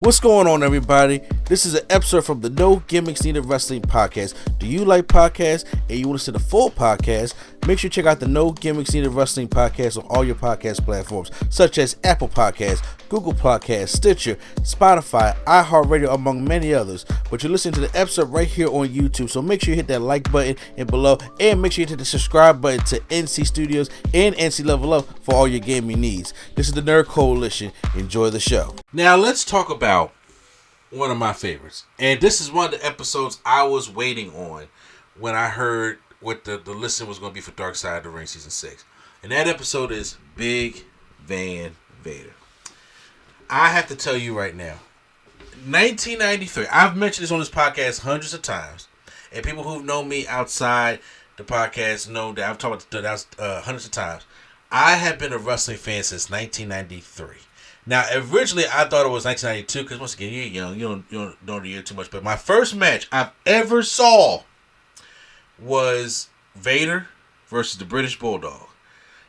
What's going on, everybody? This is an episode from the No Gimmicks Needed Wrestling podcast. Do you like podcasts and you want to see the full podcast? Make sure you check out the No Gimmicks Needed Wrestling podcast on all your podcast platforms, such as Apple Podcasts, Google Podcasts, Stitcher, Spotify, iHeartRadio, among many others. But you're listening to the episode right here on YouTube, so make sure you hit that like button and below, and make sure you hit the subscribe button to NC Studios and NC Level Up for all your gaming needs. This is the Nerd Coalition. Enjoy the show. Now let's talk about one of my favorites, and this is one of the episodes I was waiting on when I heard what the listen was going to be for Dark Side of the Ring Season 6. And that episode is Big Van Vader. I have to tell you right now, 1993, I've mentioned this on this podcast hundreds of times, and people who've known me outside the podcast know that I've talked about that hundreds of times. I have been a wrestling fan since 1993. Now, originally, I thought it was 1992, because once again, you're young, you don't know the year too much, but my first match I've ever saw was Vader versus the British Bulldog.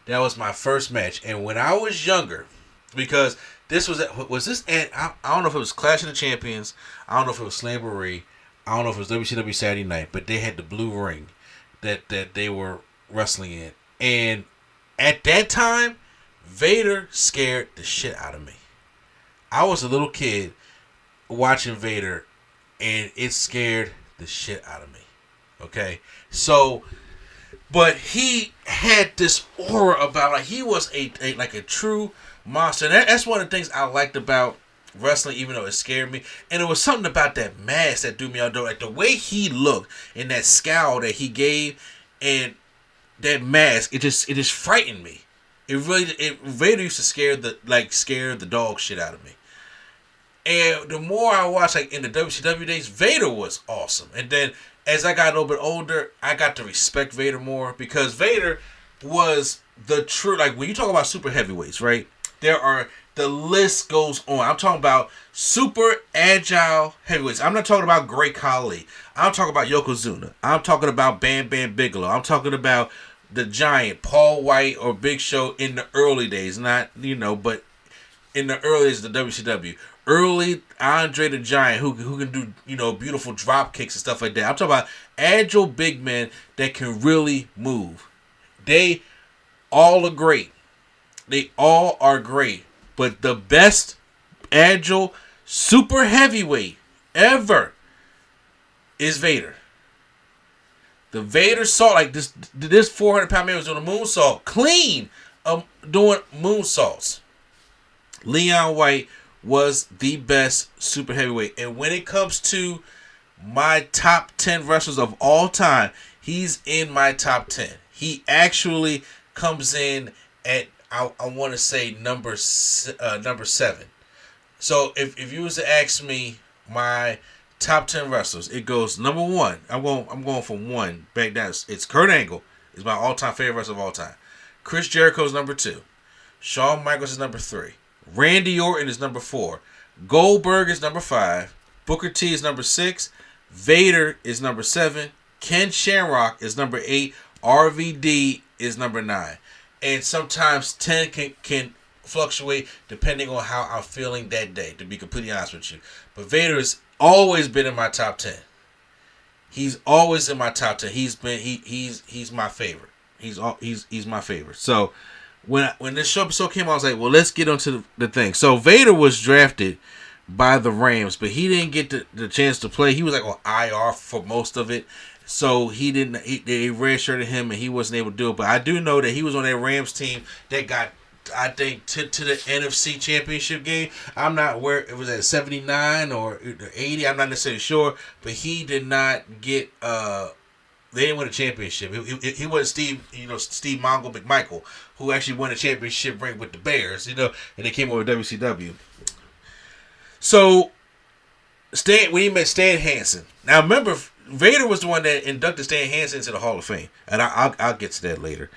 That was my first match, and when I was younger, because this was this, and I don't know if it was Clash of the Champions, I don't know if it was Slamboree, I don't know if it was WCW Saturday Night, but they had the blue ring that they were wrestling in, and at that time, Vader scared the shit out of me. I was a little kid watching Vader, and it scared the shit out of me. Okay? So, but he had this aura about, like, he was a true monster. And that's one of the things I liked about wrestling, even though it scared me. And it was something about that mask that threw me out. Like, the way he looked and that scowl that he gave and that mask, it just frightened me. Vader used to scare the dog shit out of me. And the more I watched, like, in the WCW days, Vader was awesome. And then as I got a little bit older, I got to respect Vader more, because Vader was the true, like, when you talk about super heavyweights, right? The list goes on. I'm talking about super agile heavyweights. I'm not talking about Great Khali. I'm talking about Yokozuna. I'm talking about Bam Bam Bigelow. I'm talking about the Giant, Paul White or Big Show in the early days. Not, but in the early days of the WCW. Early Andre the Giant, who can do, beautiful drop kicks and stuff like that. I'm talking about agile big men that can really move. They all are great. They all are great. But the best agile super heavyweight ever is Vader. The Vader saw, like, this 400-pound man was doing a moonsault, clean, doing moonsaults. Leon White was the best super heavyweight. And when it comes to my top 10 wrestlers of all time, he's in my top 10. He actually comes in at, I want to say, number 7. So if you was to ask me my top 10 wrestlers, it goes number 1. I'm going from 1 back down. It's Kurt Angle is my all-time favorite wrestler of all time. Chris Jericho is number 2. Shawn Michaels is number 3. Randy Orton is number 4. Goldberg is number 5. Booker T is number 6. Vader is number 7. Ken Shamrock is number 8. RVD is number 9. And sometimes 10 can fluctuate depending on how I'm feeling that day, to be completely honest with you. But Vader has always been in my top 10. He's always in my top 10. He's my favorite. He's my favorite. So when this episode came out, I was like, well, let's get onto the thing. So Vader was drafted by the Rams, but he didn't get the chance to play. He was like on IR for most of it. So they redshirted him and he wasn't able to do it. But I do know that he was on that Rams team that got, I think, to the NFC Championship game. I'm not aware it was at 79 or 80. I'm not necessarily sure. But he did not get, they didn't win a championship. He wasn't Steve Mongo McMichael, who actually won a championship ring with the Bears, and they came over to WCW. So, when he met Stan Hansen. Now, remember, Vader was the one that inducted Stan Hansen into the Hall of Fame. And I'll get to that later.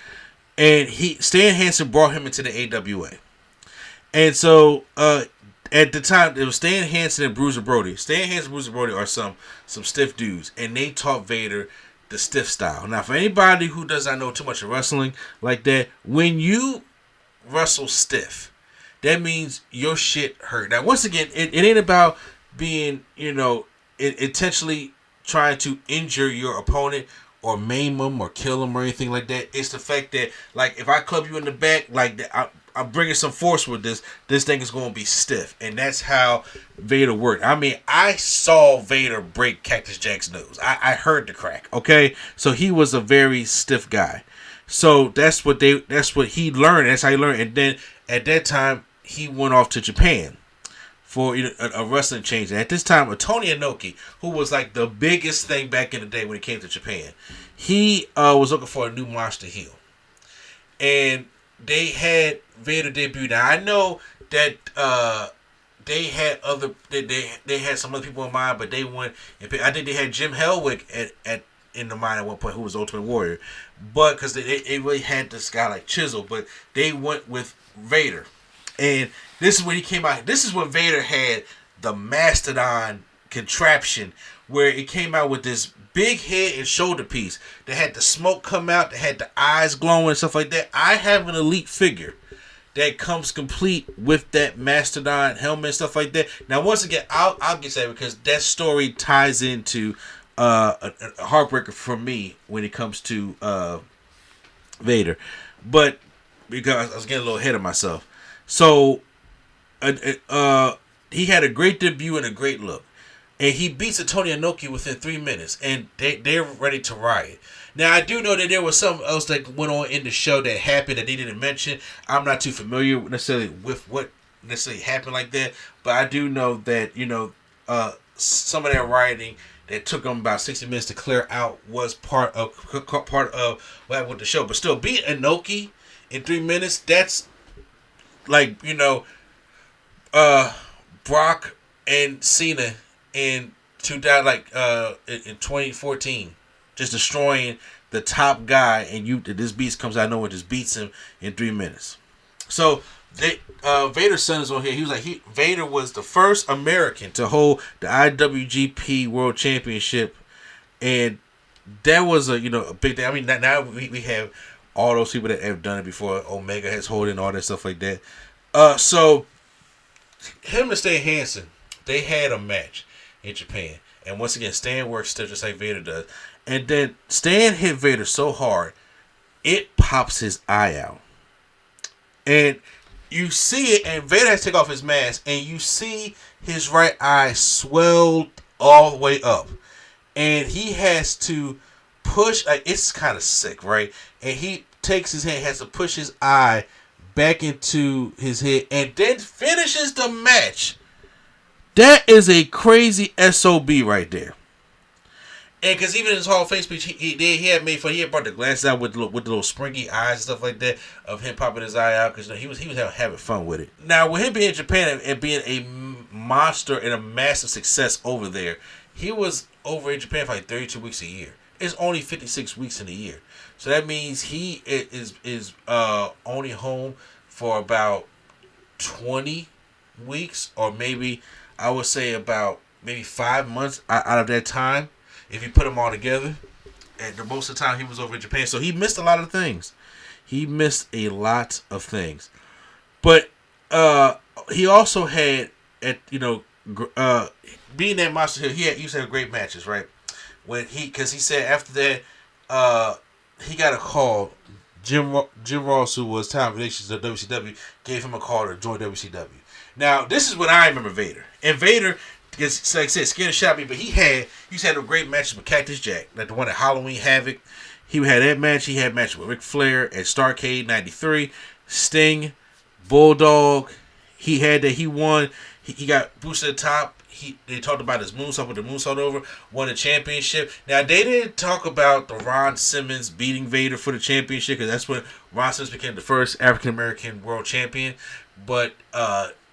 And Stan Hansen brought him into the AWA. And so, at the time, it was Stan Hansen and Bruiser Brody. Stan Hansen and Bruiser Brody are some stiff dudes. And they taught Vader the stiff style. Now, for anybody who does not know too much of wrestling like that, when you wrestle stiff, that means your shit hurt. Now, once again, it ain't about being, intentionally trying to injure your opponent or maim them or kill them or anything like that. It's the fact that, like, if I club you in the back, like, I'm bringing some force with this. This thing is going to be stiff. And that's how Vader worked. I mean, I saw Vader break Cactus Jack's nose. I heard the crack, okay? So he was a very stiff guy. So that's what he learned. That's how he learned. And then at that time, he went off to Japan for a wrestling change. And at this time, Tony Inoki, who was like the biggest thing back in the day when it came to Japan, he was looking for a new monster heel. And they had Vader debut. Now, I know that they had they had some other people in mind, but they went. I think they had Jim Hellwick in the mind at one point, who was Ultimate Warrior. But because they really had this guy like Chisel, but they went with Vader. And this is when he came out. This is when Vader had the Mastodon contraption, where it came out with this big head and shoulder piece that had the smoke come out, that had the eyes glowing and stuff like that. I have an Elite figure that comes complete with that Mastodon helmet and stuff like that. Now, once again, I'll get that because that story ties into a heartbreaker for me when it comes to Vader. But because I was getting a little ahead of myself. So, he had a great debut and a great look. And he beats Tony Inoki within 3 minutes. And they're ready to riot. Now, I do know that there was something else that went on in the show that happened that they didn't mention. I'm not too familiar necessarily with what necessarily happened like that. But I do know that, some of that rioting that took them about 60 minutes to clear out was part of what happened with the show. But still, beating Inoki in 3 minutes, that's like, Brock and Cena in 2014, just destroying the top guy, and this beast comes out of nowhere, just beats him in 3 minutes. So Vader's son is on here. He was like, Vader was the first American to hold the IWGP World Championship, and that was a big thing. I mean, now we have all those people that have done it before. Omega has held it and all that stuff like that. So him and Stan Hansen, they had a match in Japan, and once again, Stan works still just like Vader does. And then Stan hit Vader so hard, it pops his eye out. And you see it, and Vader has to take off his mask, and you see his right eye swelled all the way up. And he has to push, it's kind of sick, right? And he takes his hand, has to push his eye back into his head, and then finishes the match. That is a crazy SOB right there. And because even in his Hall of Fame speech, he had made fun. He had brought the glasses out with the little springy eyes and stuff like that of him popping his eye out because he was having fun with it. Now, with him being in Japan and being a monster and a massive success over there, he was over in Japan for like 32 weeks a year. It's only 56 weeks in a year, so that means he is only home for about 20 weeks, or maybe I would say about maybe 5 months out of that time. If you put them all together, and the most of the time he was over in Japan, so he missed a lot of things. But he also had being that Monster Hill, he used to have great matches, right? Because he said after that, he got a call. Jim Ross, who was talent relations at WCW, gave him a call to join WCW. Now, this is when I remember Vader. And Vader, because like I said, scared to shot me, but he used to have a great matches with Cactus Jack, like the one at Halloween Havoc. He had that match. He had matches with Ric Flair at Starrcade '93, Sting, Bulldog. He had that. He won. He got boosted to the top. They talked about his moonsault with the moonsault over, won the championship. Now, they didn't talk about the Ron Simmons beating Vader for the championship, because that's when Ron Simmons became the first African-American world champion. But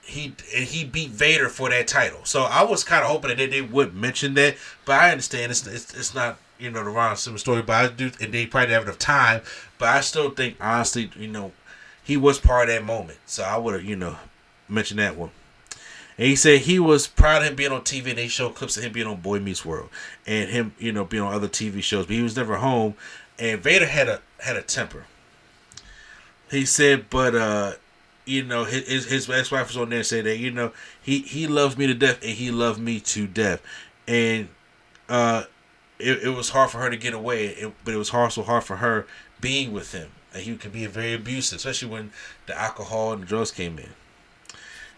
he beat Vader for that title. So I was kind of hoping that they would mention that. But I understand it's not, the Ron Simmons story. But I do, and they probably didn't have enough time. But I still think, honestly, he was part of that moment. So I would have, mentioned that one. And he said he was proud of him being on TV, and they showed clips of him being on Boy Meets World and him, being on other TV shows. But he was never home. And Vader had a temper. He said, but his ex-wife was on there and said that, he loved me to death and he loved me to death. And it was hard for her to get away, but it was also hard for her being with him. And he could be very abusive, especially when the alcohol and the drugs came in.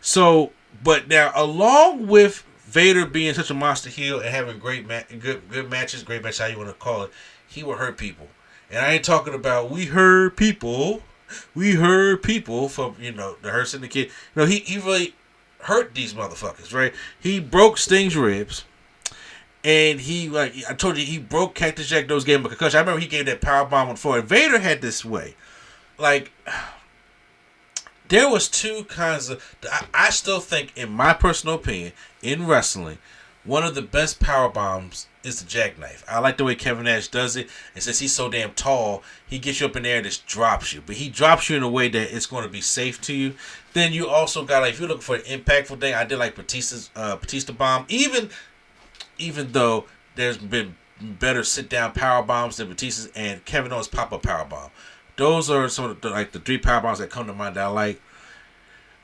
So, but now, along with Vader being such a monster heel and having good matches, how you want to call it, he will hurt people. And I ain't talking about we hurt people from, the Hurt Syndicate. He really hurt these motherfuckers, right? He broke Sting's ribs. And I told you, he broke Cactus Jack Nose, gave him a concussion. I remember he gave that power bomb on the floor. And Vader had this way. There was two kinds of... I still think, in my personal opinion, in wrestling, one of the best power bombs is the jackknife. I like the way Kevin Nash does it. And since he's so damn tall, he gets you up in there and just drops you. But he drops you in a way that it's going to be safe to you. Then you also got, if you're looking for an impactful thing, I did like Batista bomb. Even though there's been better sit-down power bombs than Batista's, and Kevin Owens pop-up power bomb. Those are some of the three power bombs that come to mind that I like.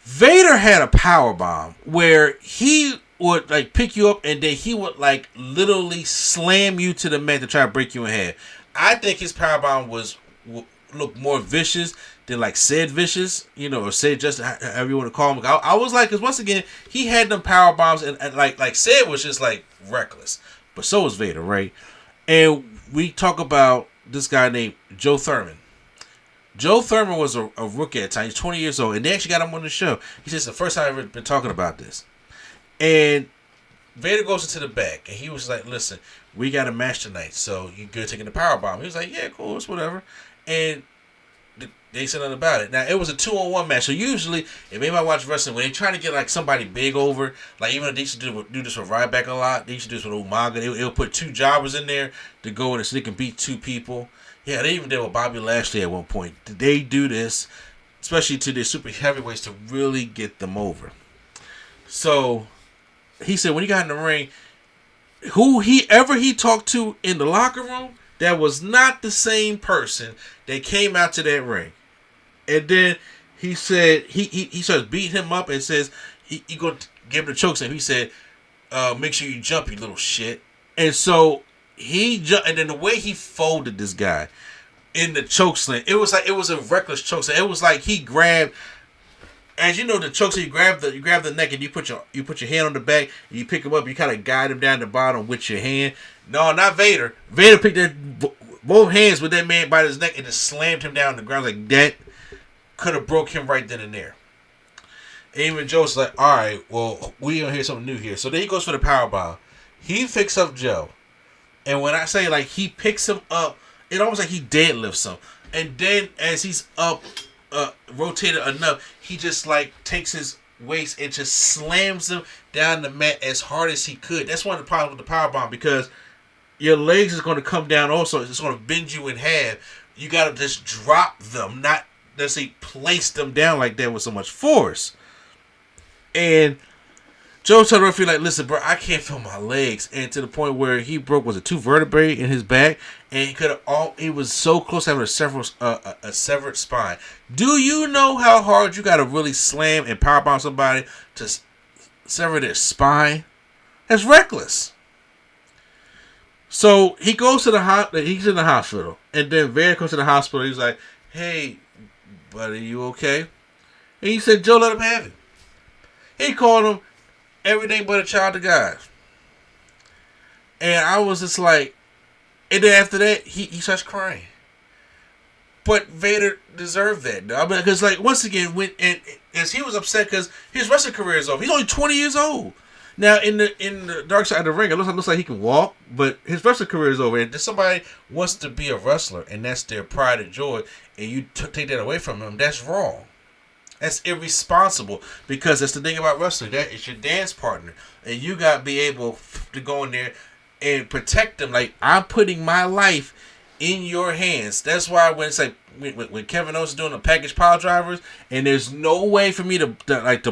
Vader had a power bomb where he would pick you up and then he would literally slam you to the mat to try to break you in half. I think his power bomb look more vicious than Sid Vicious, or Sid Justin, however you want to call him. I was because once again, he had them power bombs and Sid was just reckless, but so was Vader, right? And we talk about this guy named Joe Thurman. Joe Thurman was a rookie at the time. He's 20 years old, and they actually got him on the show. He says, the first time I've ever been talking about this. And Vader goes into the back, and he was like, listen, we got a match tonight, so you good taking the power bomb? He was like, yeah, cool, it's whatever. And they said nothing about it. Now, it was a 2-on-1 match, so usually, if anybody watch wrestling, when they try to get somebody big over, even if they used to do this with Ryback a lot, they used to do this with Umaga, they'll put two jobbers in there to go in so they can beat two people. Yeah, they even did with Bobby Lashley at one point. They do this, especially to their super heavyweights, to really get them over. So, he said when he got in the ring, whoever he talked to in the locker room, that was not the same person that came out to that ring. And then he said, he starts beating him up and says, he going to give him the choke slam. He said, make sure you jump, you little shit. And so, he jumped, and then the way he folded this guy in the choke slam, it was a reckless choke slam. It was he grabbed, as you know, the choke slam, you grab the neck and you put your hand on the back and you pick him up. You kind of guide him down the bottom with your hand. No, not Vader. Vader picked both hands with that man by his neck and just slammed him down on the ground that. Could have broke him right then and there. And even Joe's all right, well, we gonna hear something new here. So then he goes for the powerbomb. He picks up Joe. And when I say he picks him up, it almost he deadlifts him. And then as he's up, rotated enough, he just takes his waist and just slams him down the mat as hard as he could. That's one of the problems with the powerbomb, because your legs is going to come down also. It's going to bend you in half. You got to just drop them, not necessarily place them down like that with so much force. And Joe told the referee, listen, bro, I can't feel my legs. And to the point where he broke, was it 2 vertebrae in his back? And he was so close to having a severed spine. Do you know how hard you got to really slam and powerbomb somebody to sever their spine? That's reckless. So he goes to he's in the hospital. And then Vader comes to the hospital. He's like, hey, buddy, you okay? And he said, Joe, let him have it. He called him everything but a child of God. And I was just and then after that, he starts crying. But Vader deserved that. Because, once again, as he was upset because his wrestling career is over. He's only 20 years old. Now, in the dark side of the ring, it looks like he can walk, but his wrestling career is over. And if somebody wants to be a wrestler, and that's their pride and joy, and you take that away from them, that's wrong. That's irresponsible, because that's the thing about wrestling. That is your dance partner, and you got to be able to go in there and protect them. I'm putting my life in your hands. That's why when it's when Kevin Owens is doing the package pile drivers, and there's no way for me to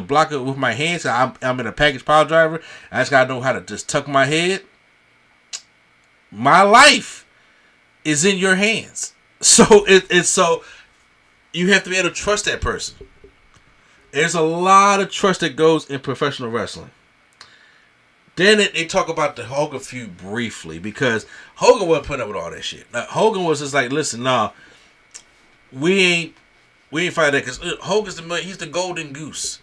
block it with my hands. I'm in a package pile driver. I just gotta know how to just tuck my head. My life is in your hands. So it's so you have to be able to trust that person. There's a lot of trust that goes in professional wrestling. Then they talk about the Hogan feud briefly because Hogan wasn't putting up with all that shit. Now, Hogan was just like, listen, nah, we ain't fighting that because Hogan's he's the golden goose.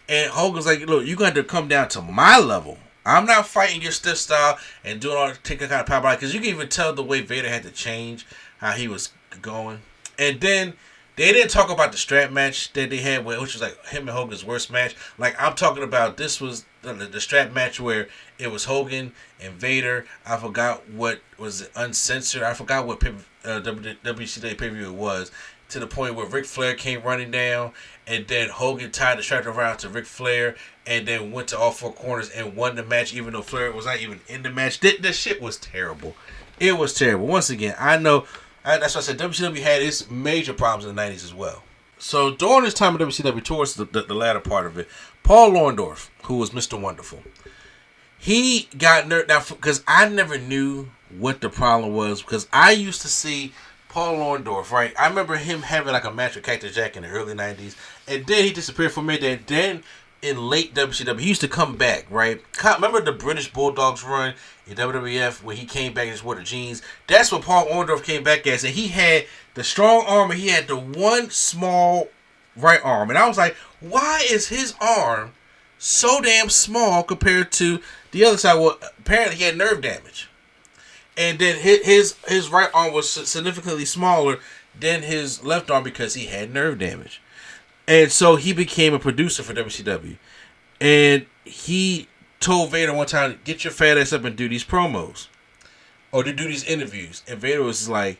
And Hogan's like, look, you got to come down to my level. I'm not fighting your stiff style and doing all taking kind of power body because you can even tell the way Vader had to change how he was going. And then they didn't talk about the strap match that they had, which was like him and Hogan's worst match. Like I'm talking about, this was the strap match where it was Hogan and Vader. I forgot what was it, uncensored. I forgot what WCW pay-per-view it was. To the point where Ric Flair came running down, and then Hogan tied the strap around to Ric Flair, and then went to all four corners and won the match, even though Flair was not even in the match. This shit was terrible. It was terrible. Once again, I know. That's why I said WCW had its major problems in the 90s as well. So during this time of WCW, towards the latter part of it, Paul Orndorff, who was Mr. Wonderful, he got nerfed. Now, because I never knew what the problem was, because I used to see Paul Orndorff, right? I remember him having like a match with Cactus Jack in the early 90s, and then he disappeared for a minute, and then in late WCW, he used to come back, right? Remember the British Bulldogs run in WWF when he came back and just wore the jeans? That's what Paul Orndorff came back as, and he had the strong arm, and he had the one small right arm, and I was like, why is his arm so damn small compared to the other side? Well, apparently he had nerve damage. And then his right arm was significantly smaller than his left arm because he had nerve damage. And so he became a producer for WCW. And he told Vader one time, get your fat ass up and do these promos. Or to do these interviews. And Vader was like,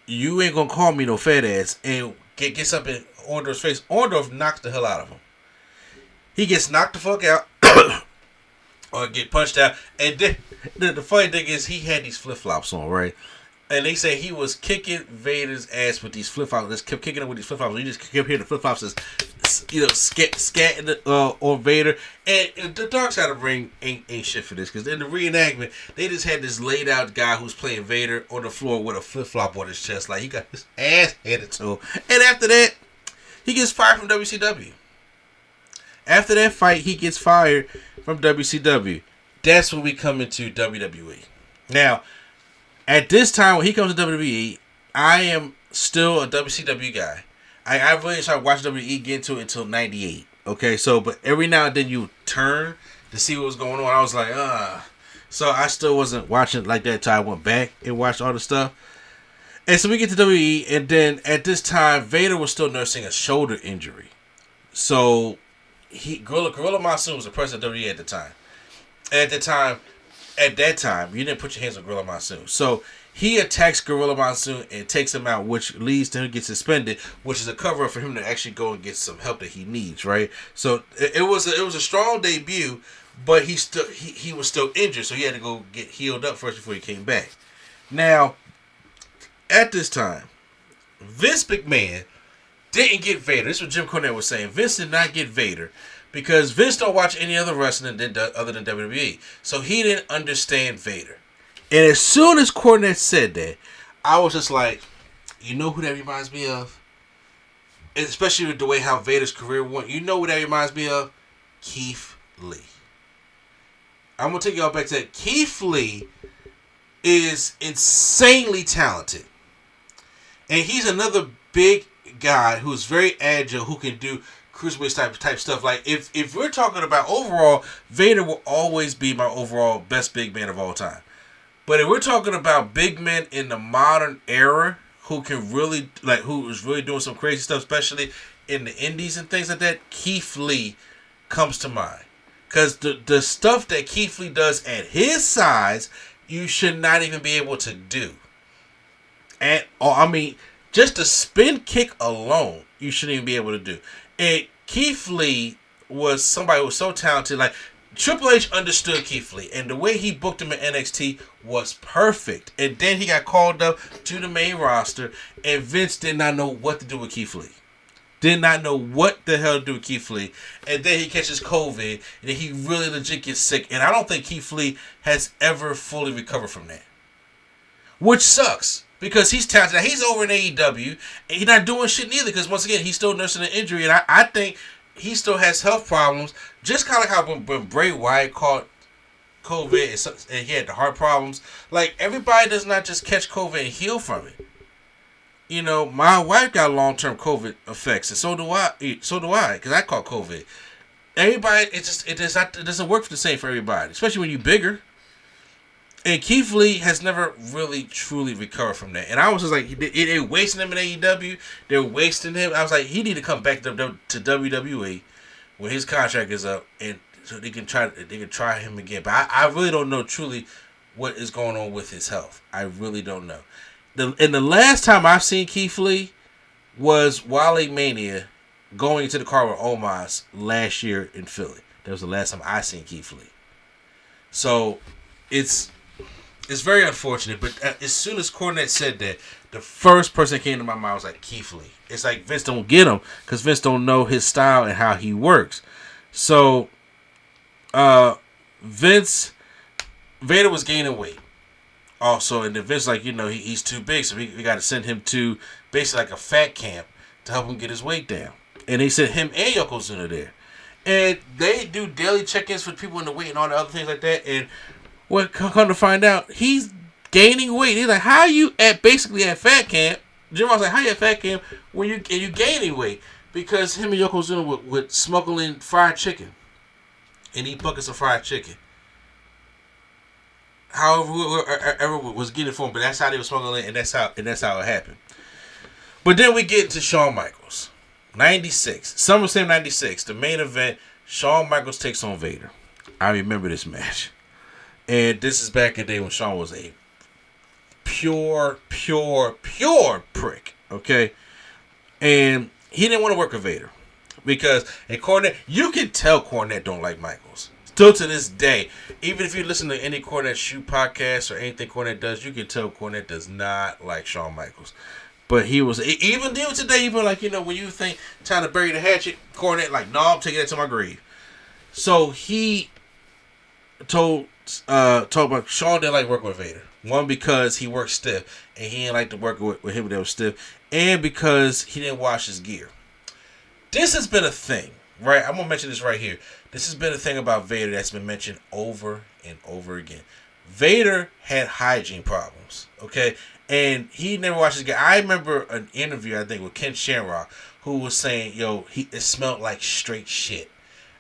you ain't gonna call me no fat ass. And gets up in Orndorff's face. Orndorff knocks the hell out of him. He gets knocked the fuck out. Or get punched out. And then the funny thing is he had these flip-flops on, right? And they say he was kicking Vader's ass with these flip-flops. Just kept kicking him with these flip-flops. You just kept hearing the flip-flops as, scatting on Vader. And the Dark Side of the Ring ain't shit for this. Because in the reenactment, they just had this laid-out guy who's playing Vader on the floor with a flip-flop on his chest. Like, he got his ass handed to him. And after that, he gets fired from WCW. After that fight, he gets fired from WCW. That's when we come into WWE. Now, at this time, when he comes to WWE, I am still a WCW guy. I really started watching WWE, get into it until 98. Okay, so, but every now and then you turn to see what was going on. I was like, So I still wasn't watching like that until I went back and watched all the stuff. And so we get to WWE, and then at this time, Vader was still nursing a shoulder injury. So, Gorilla Monsoon was the president of WWE at the time. At that time, you didn't put your hands on Gorilla Monsoon. So he attacks Gorilla Monsoon and takes him out, which leads to him getting suspended, which is a cover-up for him to actually go and get some help that he needs, right? So it was a strong debut, but he was still injured, so he had to go get healed up first before he came back. Now, at this time, Vince McMahon didn't get Vader. This is what Jim Cornette was saying. Vince did not get Vader because Vince don't watch any other wrestling other than WWE. So he didn't understand Vader. And as soon as Cornette said that, I was just like, you know who that reminds me of? And especially with the way how Vader's career went. You know who that reminds me of? Keith Lee. I'm going to take y'all back to that. Keith Lee is insanely talented. And he's another big guy who's very agile, who can do cruiserweight type stuff. Like if we're talking about overall, Vader will always be my overall best big man of all time. But if we're talking about big men in the modern era who can really who is really doing some crazy stuff, especially in the indies and things like that, Keith Lee comes to mind. Because the stuff that Keith Lee does at his size, you should not even be able to do. And just the spin kick alone, you shouldn't even be able to do. And Keith Lee was somebody who was so talented. Like, Triple H understood Keith Lee, and the way he booked him in NXT was perfect. And then he got called up to the main roster, and Vince did not know what to do with Keith Lee. Did not know what the hell to do with Keith Lee. And then he catches COVID, and then he really legit gets sick. And I don't think Keith Lee has ever fully recovered from that. Which sucks. Because he's talented. Now, he's over in AEW, and he's not doing shit neither. Because once again, he's still nursing an injury, and I think he still has health problems. Just kind of like how when Bray Wyatt caught COVID and he had the heart problems. Like, everybody does not just catch COVID and heal from it. You know, my wife got long-term COVID effects, and so do I, because I caught COVID. Everybody, it doesn't work the same for everybody, especially when you're bigger. And Keith Lee has never really, truly recovered from that. And I was just like, they're wasting him in AEW. They're wasting him. I was like, he need to come back to WWE when his contract is up, and so they can try him again. But I really don't know truly what is going on with his health. I really don't know. The last time I've seen Keith Lee was Wale Mania going into the car with Omos last year in Philly. That was the last time I seen Keith Lee. So it's very unfortunate. But as soon as Cornette said that, the first person that came to my mind was like Keith Lee. It's like Vince don't get him because Vince don't know his style and how he works. So Vader was gaining weight. Also, and the Vince, like, he's too big, so we got to send him to basically like a fat camp to help him get his weight down. And they sent him and Yokozuna there. And they do daily check-ins for people in the weight and all the other things like that. And what come to find out, he's gaining weight. He's like, how are you basically at fat camp? Jim was like, how you at fat camp when you gaining weight? Because him and Yokozuna would smuggle in fried chicken and eat buckets of fried chicken. However, whoever was getting it for him, but that's how they were smuggling it, and that's how it happened. But then we get into Shawn Michaels, 96, SummerSlam 96, the main event. Shawn Michaels takes on Vader. I remember this match, and this is back in the day when Shawn was a pure prick. Okay, and he didn't want to work with Vader because, and Cornette, you can tell Cornette don't like Michaels. Still to this day, even if you listen to any Cornette shoot podcast or anything Cornette does, you can tell Cornette does not like Shawn Michaels. But he was, even today, even like, when you think time to bury the hatchet, Cornette like, no, I'm taking that to my grave. So he told about Shawn didn't like working with Vader. One, because he worked stiff, and he didn't like to work with him that was stiff, and because he didn't wash his gear. This has been a thing, right? I'm gonna mention this right here. This has been a thing about Vader that's been mentioned over and over again. Vader had hygiene problems, okay? And he never washed his gear. I remember an interview, I think, with Ken Shamrock, who was saying, it smelled like straight shit.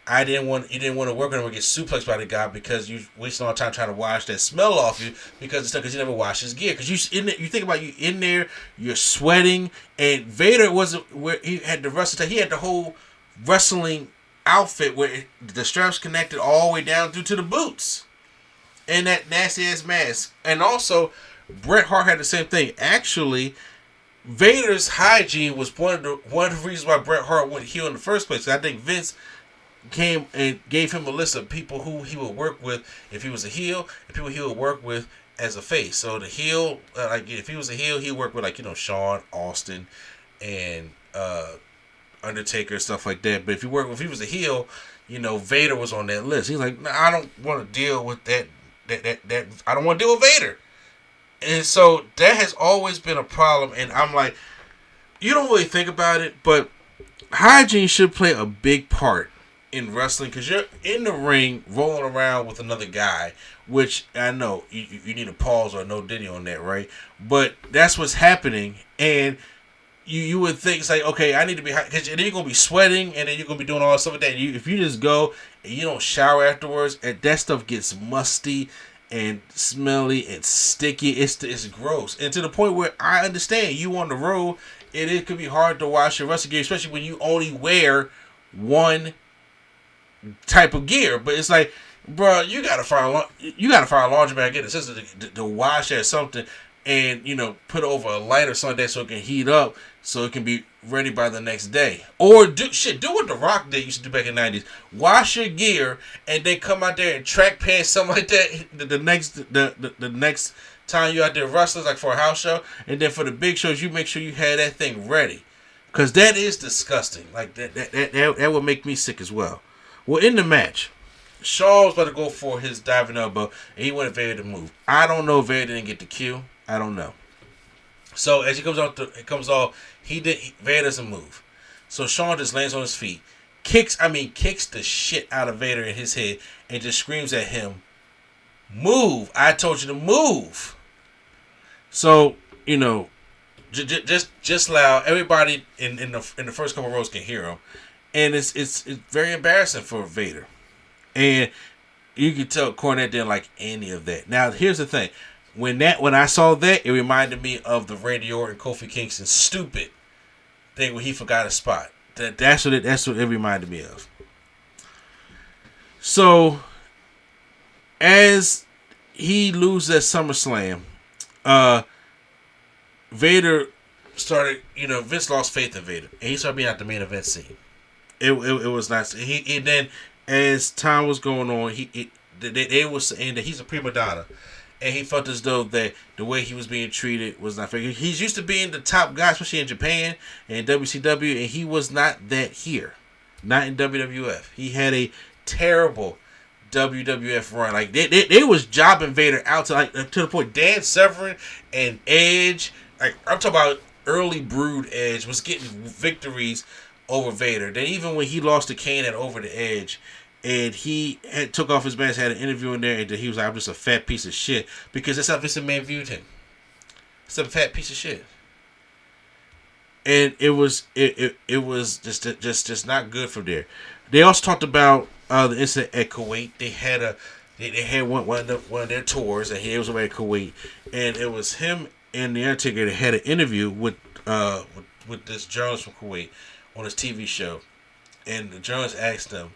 He didn't want to work with him or get suplexed by the guy because you wasting all the time trying to wash that smell off you because he never washed his gear. Because you think about you in there, you're sweating, and Vader wasn't where he had the wrestling. He had the whole wrestling outfit where the straps connected all the way down through to the boots, and that nasty ass mask. And also, Bret Hart had the same thing. Actually, Vader's hygiene was one of the reasons why Bret Hart went heel in the first place. I think Vince came and gave him a list of people who he would work with if he was a heel, and people he would work with as a face. So the heel, if he was a heel, he worked with Shawn, Austin, and Undertaker, stuff like that. But if he was a heel, Vader was on that list. He's like, nah, I don't want to deal with that. I don't want to deal with Vader. And so that has always been a problem. And I'm like, you don't really think about it, but hygiene should play a big part in wrestling because you're in the ring rolling around with another guy, which I know you need a pause or no Diddy on that, right? But that's what's happening, and you would think it's like, okay, I need to be hot because then you're gonna be sweating and then you're gonna be doing all that stuff like that. If you just go and you don't shower afterwards, and that stuff gets musty and smelly and sticky, it's gross, and to the point where I understand you on the road, it could be hard to wash your wrestling gear, especially when you only wear one type of gear. But it's like, bro, you gotta find a laundromat, get a system to wash that something, and put it over a light or something like that so it can heat up, so it can be ready by the next day. Or do what The Rock did used to do back in the 90s. Wash your gear and then come out there and track pants, something like that. The next time you out there wrestling, like for a house show, and then for the big shows, you make sure you have that thing ready, because that is disgusting. Like that would make me sick as well. Well, in the match, Shaw was about to go for his diving elbow, and he wanted Vader to move. I don't know if Vader didn't get the cue. I don't know. So as he comes off, Vader doesn't move. So Shawn just lands on his feet, kicks the shit out of Vader in his head and just screams at him, "Move! I told you to move." So, just loud. Everybody in the first couple rows can hear him, and it's very embarrassing for Vader. And you can tell Cornette didn't like any of that. Now, here's the thing: when I saw that, it reminded me of the Randy Orton Kofi Kingston stupid thing where he forgot a spot. That's what it reminded me of. So, as he loses at SummerSlam, Vader started, Vince lost faith in Vader, and he started being at the main event scene. It was nice. He then, as time was going on, they were saying that he's a prima donna, and he felt as though that the way he was being treated was not fair. He's used to being the top guy, especially in Japan and WCW, and he was not that here, not in WWF. He had a terrible WWF run. Like they was jobbing Vader out to the point Dan Severn and Edge. Like, I'm talking about early Brood Edge was getting victories over Vader. Then even when he lost to Kane at Over the Edge, and he took off his mask, had an interview in there, and he was like, "I'm just a fat piece of shit," because that's how Vince McMahon viewed him. It's a fat piece of shit. And it was just not good from there. They also talked about the incident at Kuwait. They had one of their tours, and he was over at Kuwait, and it was him and the Undertaker that had an interview with this journalist from Kuwait on his TV show, and the journalist asked him,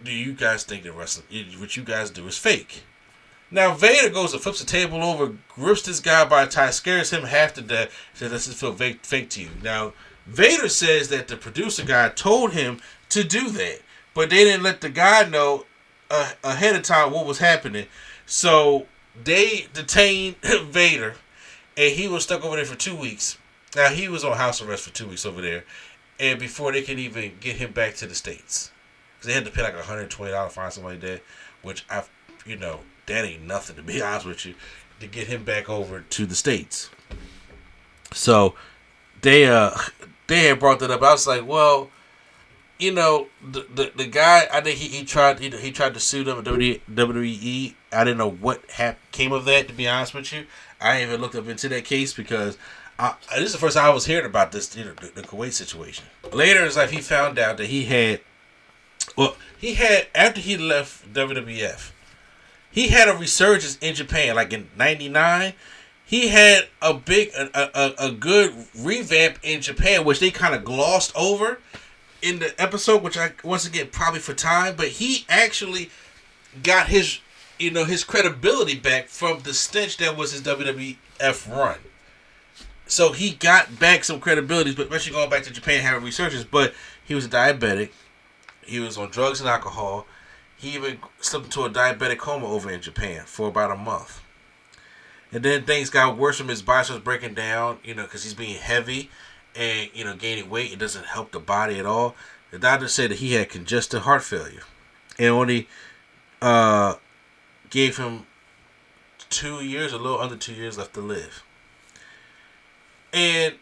"Do you guys think that wrestling, what you guys do, is fake?" Now Vader goes and flips the table over, grips this guy by a tie, scares him half to death, says, "Does this feel fake to you?" Now Vader says that the producer guy told him to do that, but they didn't let the guy know ahead of time what was happening. So they detained Vader, and he was stuck over there for 2 weeks. Now, he was on house arrest for 2 weeks over there, and before they could even get him back to the States. Because they had to pay like $120 fine, something like that, which, that ain't nothing, to be honest with you, to get him back over to the States. So, they had brought that up. I was like, well, the guy, I think he tried to sue them at WWE. I didn't know what came of that, to be honest with you. I ain't even looked up into that case because this is the first time I was hearing about this, the Kuwait situation. Later in his life, he found out that after he left WWF, he had a resurgence in Japan, like in '99. He had a good revamp in Japan, which they kind of glossed over in the episode, which I once again probably for time, but he actually got his credibility back from the stench that was his WWF run. So he got back some credibility, but especially going back to Japan, having resurgence. But he was a diabetic. He was on drugs and alcohol. He even slipped into a diabetic coma over in Japan for about a month. And then things got worse from his body starts breaking down, because he's being heavy and, gaining weight. It doesn't help the body at all. The doctor said that he had congestive heart failure and only gave him 2 years, a little under 2 years left to live. And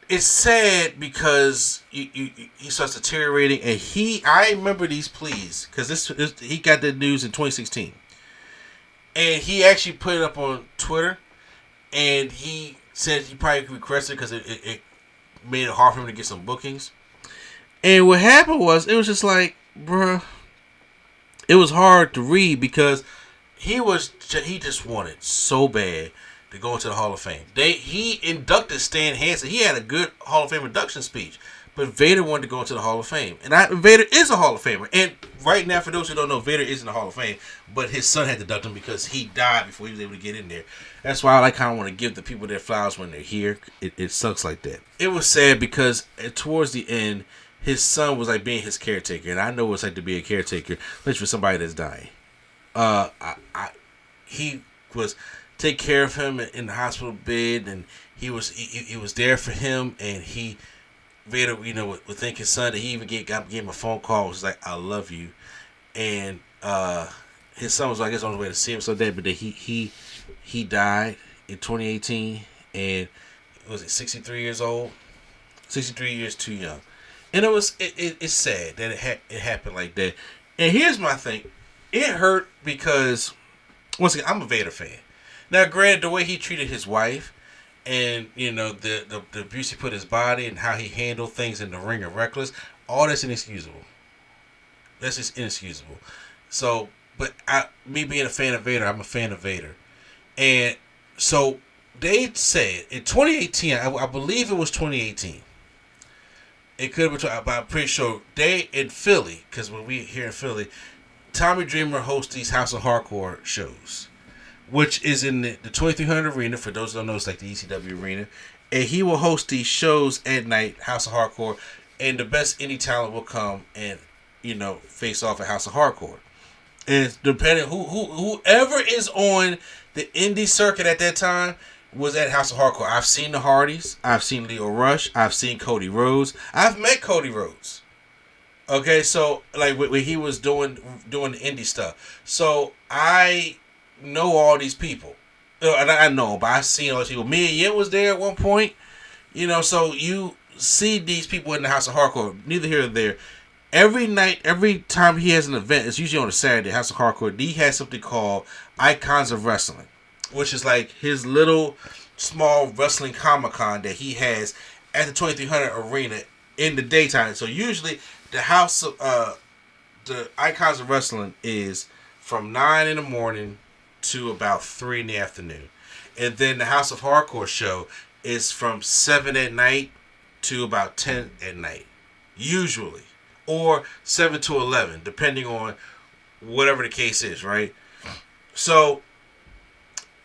it's sad because he starts deteriorating, and I remember these pleas because he got the news in 2016, and he actually put it up on Twitter, and he said he probably requested because it made it hard for him to get some bookings. And what happened was, it was just like, bruh, it was hard to read because he just wanted so bad to go into the Hall of Fame. He inducted Stan Hansen. He had a good Hall of Fame induction speech, but Vader wanted to go into the Hall of Fame, and Vader is a Hall of Famer. And right now, for those who don't know, Vader is in the Hall of Fame, but his son had to induct him because he died before he was able to get in there. That's why I kind of want to give the people their flowers when they're here. It sucks like that. It was sad because towards the end, his son was like being his caretaker, and I know what it's like to be a caretaker, especially for somebody that's dying. He was take care of him in the hospital bed, and he was there for him, and Vader, would thank his son, that he even gave him a phone call. It was like, "I love you," and his son was, I guess, on the way to see him so dead, but then he died in 2018, and was 63 years old, 63 years too young, And it's sad that it happened like that. And here's my thing. It hurt because, once again, I'm a Vader fan. Now, granted, the way he treated his wife and, the abuse he put his body and how he handled things in the ring and reckless, all that's inexcusable. That's just inexcusable. So, but me being a fan of Vader, I'm a fan of Vader. And so they said in 2018, I believe it was 2018. It could have been, but I'm pretty sure they in Philly, because when we here in Philly, Tommy Dreamer hosts these House of Hardcore shows, which is in the 2300 arena. For those who don't know, it's like the ECW arena, and he will host these shows at night, House of Hardcore, and the best indie talent will come and face off at House of Hardcore. And depending whoever is on the indie circuit at that time was at House of Hardcore. I've seen the Hardys. I've seen Leo Rush. I've seen Cody Rhodes. I've met Cody Rhodes. Okay, so like when he was doing the indie stuff. So I know all these people. And I know, but I've seen all these people. Me and Yin was there at one point. So you see these people in the House of Hardcore. Neither here nor there. Every night, every time he has an event, it's usually on a Saturday, House of Hardcore, he has something called Icons of Wrestling, which is like his little small wrestling Comic-Con that he has at the 2300 arena in the daytime. So usually the the Icons of Wrestling is from 9 in the morning to about 3 in the afternoon. And then the House of Hardcore show is from 7 at night to about 10 at night, usually. Or 7 to 11, depending on whatever the case is, right? So,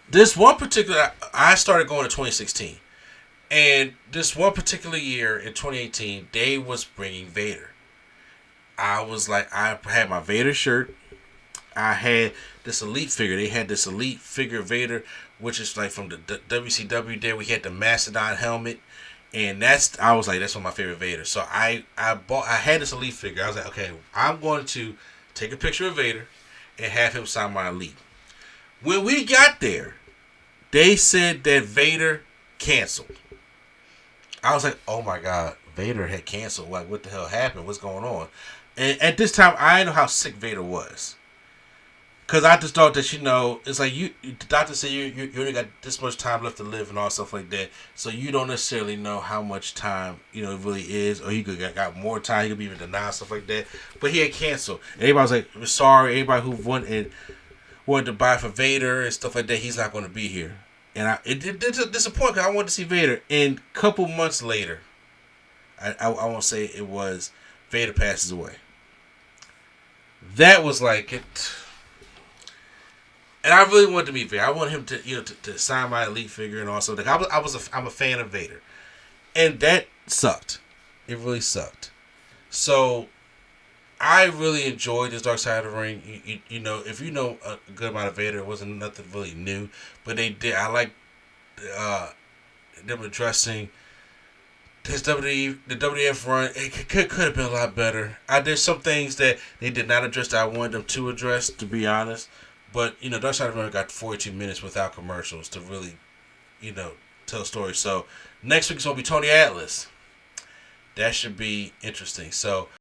this one particular, I started going in 2016. And this one particular year in 2018, they was bringing Vader. I was like, I had my Vader shirt. I had this Elite figure. They had this Elite figure Vader, which is like from the WCW day. We had the Mastodon helmet. And I was like, that's one of my favorite Vader. So I had this Elite figure. I was like, okay, I'm going to take a picture of Vader and have him sign my Elite. When we got there, they said that Vader canceled. I was like, oh my God, Vader had canceled. Like, what the hell happened? What's going on? And at this time, I didn't know how sick Vader was. Because I just thought that, it's like the doctor said you only got this much time left to live and all stuff like that. So you don't necessarily know how much time, it really is. Or he could got more time. He could be even denied, stuff like that. But he had canceled. And everybody was like, sorry. Everybody who wanted to buy for Vader and stuff like that, he's not going to be here. And it did disappoint because I wanted to see Vader. And a couple months later, I won't say it was, Vader passes away. That was like it. And I really wanted to meet Vader. I wanted him to to sign my Elite figure and also I'm a fan of Vader, and that sucked. It really sucked. So I really enjoyed this Dark Side of the Ring. If you know a good amount of Vader, it wasn't nothing really new, but they did. I like them addressing his the WWF run. It could have been a lot better. There's some things that they did not address that I wanted them to address, to be honest. But, Dark Side of the Ring got 42 minutes without commercials to really, tell a story. So, next week's going to be Tony Atlas. That should be interesting. So,